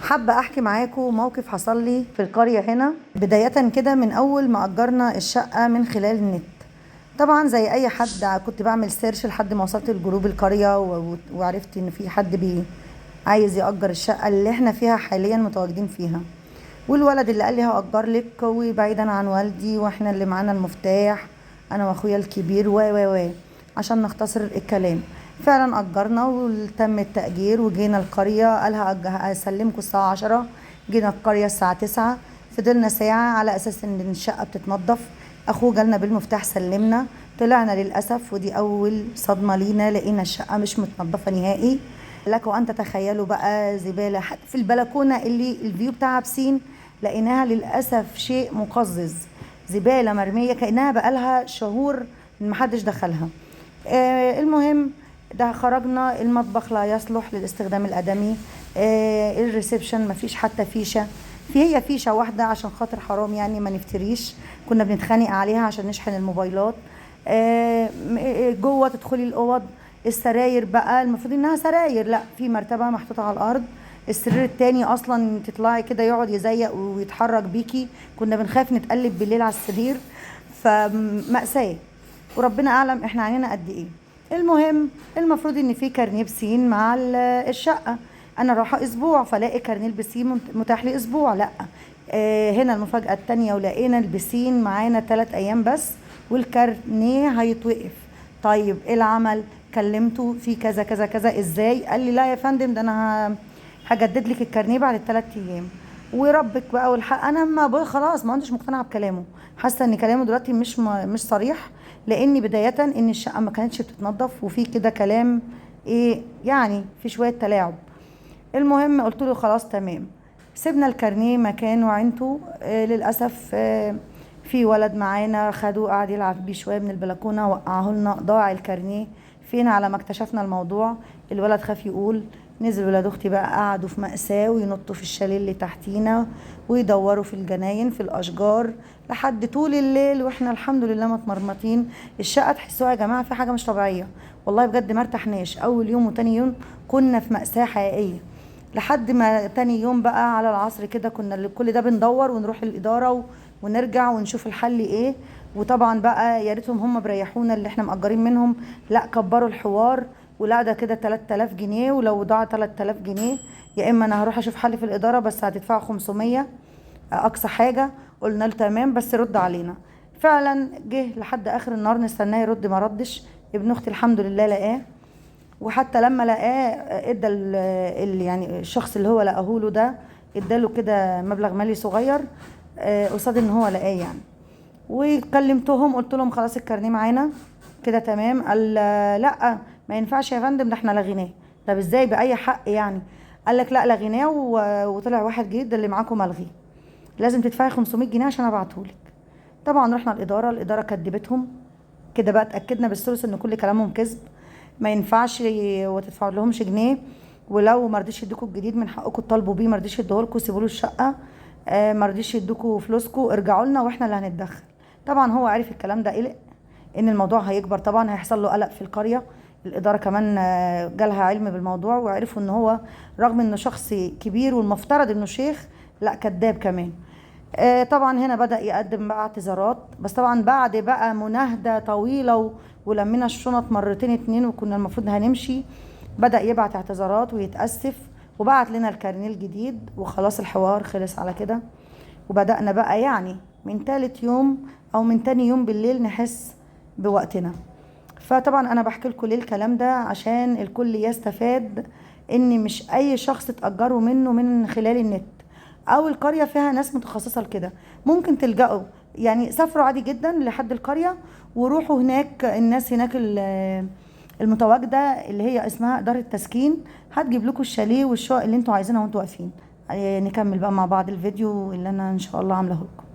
حابة احكي معاكم موقف حصل لي في القرية هنا. بداية كده من اول ما اجرنا الشقة من خلال النت. طبعا زي اي حد كنت بعمل سيرش لحد ما وصلت لجروب القرية وعرفت ان في حد عايز يأجر الشقة اللي احنا فيها حاليا متواجدين فيها. والولد اللي قال لي هأجر لك، وبعيدا عن والدي واحنا اللي معانا المفتاح، انا واخويا الكبير و عشان نختصر الكلام. فعلا اجرنا وتم التأجير وجينا القرية. قالها هسلمكم الساعة 10. جينا القرية الساعة 9. فضلنا ساعة على اساس ان الشقة بتتنضف. اخوه جالنا بالمفتاح سلمنا. طلعنا للأسف ودي اول صدمة لينا، لقينا الشقة مش متنضفة نهائي. لكم ان تتخيلوا بقى زبالة حتى في البلكونة اللي الفيو بتاعها بسين، لقيناها للأسف شيء مقزز. زبالة مرمية كأنها بقالها شهور محدش دخلها. المهم ده خرجنا. المطبخ لا يصلح للاستخدام الآدمي. الريسبشن مفيش حتى فيشة. هي فيشة واحدة عشان خاطر حرام يعني ما نفتريش. كنا بنتخانق عليها عشان نشحن الموبايلات. جوه تدخلي الأوض، السراير بقى المفروض انها سراير، لا، في مرتبة محطوطة على الأرض. السرير التاني اصلا تطلعي كده يقعد يزيق ويتحرك بيكي. كنا بنخاف نتقلب بالليل على السرير. فمأساة، وربنا اعلم احنا عانينا قد ايه. المهم المفروض ان في كارنيه بسين مع الشقه. انا رايحه اسبوع فلاقي كارنيه البسين متاح لي اسبوع، لا. هنا المفاجاه التانية، ولقينا البسين معانا 3 ايام بس والكارنيه هيتوقف. طيب ايه العمل؟ كلمته في كذا كذا كذا، ازاي؟ قال لي لا يا فندم، ده انا هجدد لك الكارنيه بعد ال3 ايام. وربك بقى والحق انا ما خلاص ما كنتش مقتنعه بكلامه. حاسه ان كلامه دلوقتي مش صريح، لاني بدايه ان الشقه ما كانتش بتتنضف وفي كده كلام ايه يعني، في شويه تلاعب. المهم قلت له خلاص تمام. سيبنا الكارنيه مكانه عينته. للاسف في ولد معانا خدوه قعد يلعب بيه شويه من البلكونه، وقعه لنا، ضاع الكارنيه. فين على ما اكتشفنا الموضوع الولد خاف يقول. نزل ولاد اختي بقى قعدوا في مأساة وينطوا في الشاليه اللي تحتينا ويدوروا في الجناين في الاشجار لحد طول الليل، واحنا الحمد لله متمرمطين. الشقه تحسوها يا جماعه في حاجه مش طبيعيه، والله بجد ما ارتحناش. اول يوم وتاني يوم كنا في مأساة حقيقيه، لحد ما تاني يوم بقى على العصر كده كنا كل ده بندور ونروح الاداره ونرجع ونشوف الحل ايه. وطبعا بقى يا ريتهم هم بريحونا اللي احنا مأجرين منهم، لا كبروا الحوار. ولا ده كده 3000 جنيه، ولو ضاع 3000 جنيه يا اما انا هروح اشوف حل في الاداره بس هتدفعوا 500 اقصى حاجه. قلنا له تمام بس رد علينا. فعلا جه لحد اخر النهار نستناه يرد، ما ردش. ابن اختي الحمد لله لقاه، وحتى لما لقاه ادى يعني الشخص اللي هو لقاه له ده اداله كده مبلغ مالي صغير قصاد ان هو لقاه يعني. وكلمتهم قلت لهم خلاص الكارنيه معانا كده تمام. قال لا ما ينفعش يا فندم، ده احنا لغيناه. طب ازاي باي حق يعني؟ قال لك لا لغيناه وطلع واحد جديد، ده اللي معاكم ملغي، لازم تدفعي 500 جنيه عشان ابعتهولك. طبعا رحنا الاداره كدبتهم كده بقى، اتاكدنا بالثلث ان كل كلامهم كذب. ما ينفعش وتدفعوا لهمش جنيه، ولو ما رضيش يدوكوا الجديد من حقكم تطالبوا بيه، ما رضيش يديهولكوا سيبوا له الشقه. ما رضيش يدوكوا فلوسكم ارجعوا لنا واحنا اللي هنتدخل. طبعا هو عرف الكلام ده قلق ان الموضوع هيكبر، طبعا هيحصل له قلق في القريه. الاداره كمان جالها علم بالموضوع وعرفوا ان هو رغم انه شخص كبير والمفترض انه شيخ، لا كذاب كمان. طبعا هنا بدأ يقدم بقى اعتذارات، بس طبعا بعد بقى مناهدة طويلة ولمينا الشنط مرتين 2 وكنا المفروض هنمشي. بدأ يبعت اعتذارات ويتأسف وبعت لنا الكارنيه الجديد، وخلاص الحوار خلص على كده. وبدأنا بقى يعني من 3 يوم او من تاني يوم بالليل نحس بوقتنا. فطبعا انا بحكي لكم ليه الكلام ده عشان الكل يستفاد، ان مش اي شخص تأجروا منه من خلال النت او القرية فيها ناس متخصصة لكده. ممكن تلجأوا يعني سافروا عادي جدا لحد القرية وروحوا هناك. الناس هناك المتواجدة اللي هي اسمها إدارة تسكين هتجيب لكم الشاليه والشقق اللي انتوا عايزينها وانتوا واقفين. نكمل بقى مع بعض الفيديو اللي انا ان شاء الله عامله لكم.